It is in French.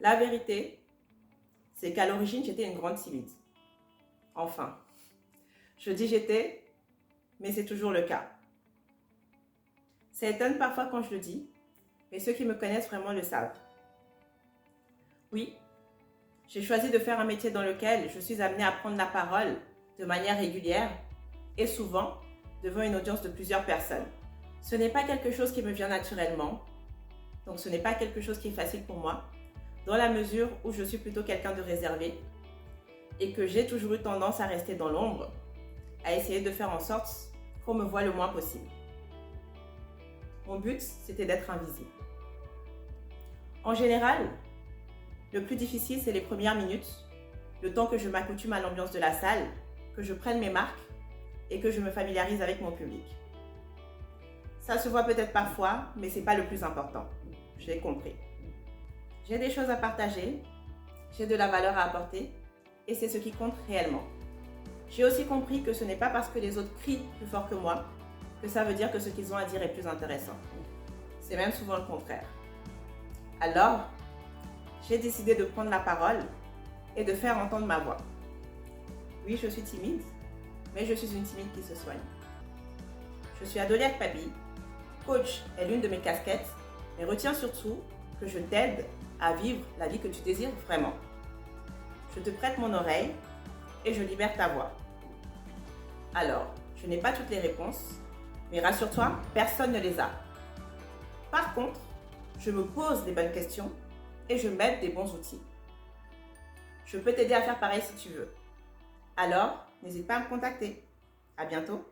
La vérité, c'est qu'à l'origine, j'étais une grande timide. Enfin, je dis j'étais, mais c'est toujours le cas. Ça étonne parfois quand je le dis, mais ceux qui me connaissent vraiment le savent. Oui, j'ai choisi de faire un métier dans lequel je suis amenée à prendre la parole de manière régulière et souvent devant une audience de plusieurs personnes. Ce n'est pas quelque chose qui me vient naturellement, donc ce n'est pas quelque chose qui est facile pour moi, dans la mesure où je suis plutôt quelqu'un de réservé et que j'ai toujours eu tendance à rester dans l'ombre, à essayer de faire en sorte qu'on me voie le moins possible. Mon but, c'était d'être invisible. En général, le plus difficile, c'est les premières minutes, le temps que je m'accoutume à l'ambiance de la salle, que je prenne mes marques et que je me familiarise avec mon public. Ça se voit peut-être parfois, mais ce n'est pas le plus important. J'ai compris. J'ai des choses à partager, j'ai de la valeur à apporter et c'est ce qui compte réellement. J'ai aussi compris que ce n'est pas parce que les autres crient plus fort que moi que ça veut dire que ce qu'ils ont à dire est plus intéressant. C'est même souvent le contraire. Alors, j'ai décidé de prendre la parole et de faire entendre ma voix. Oui, je suis timide, mais je suis une timide qui se soigne. Je suis Adoliette Pabi, coach est l'une de mes casquettes, mais retiens surtout que je t'aide à vivre la vie que tu désires vraiment. Je te prête mon oreille et je libère ta voix. Alors, je n'ai pas toutes les réponses, mais rassure-toi, personne ne les a. Par contre, je me pose les bonnes questions et je m'aide des bons outils. Je peux t'aider à faire pareil si tu veux. Alors, n'hésite pas à me contacter. À bientôt.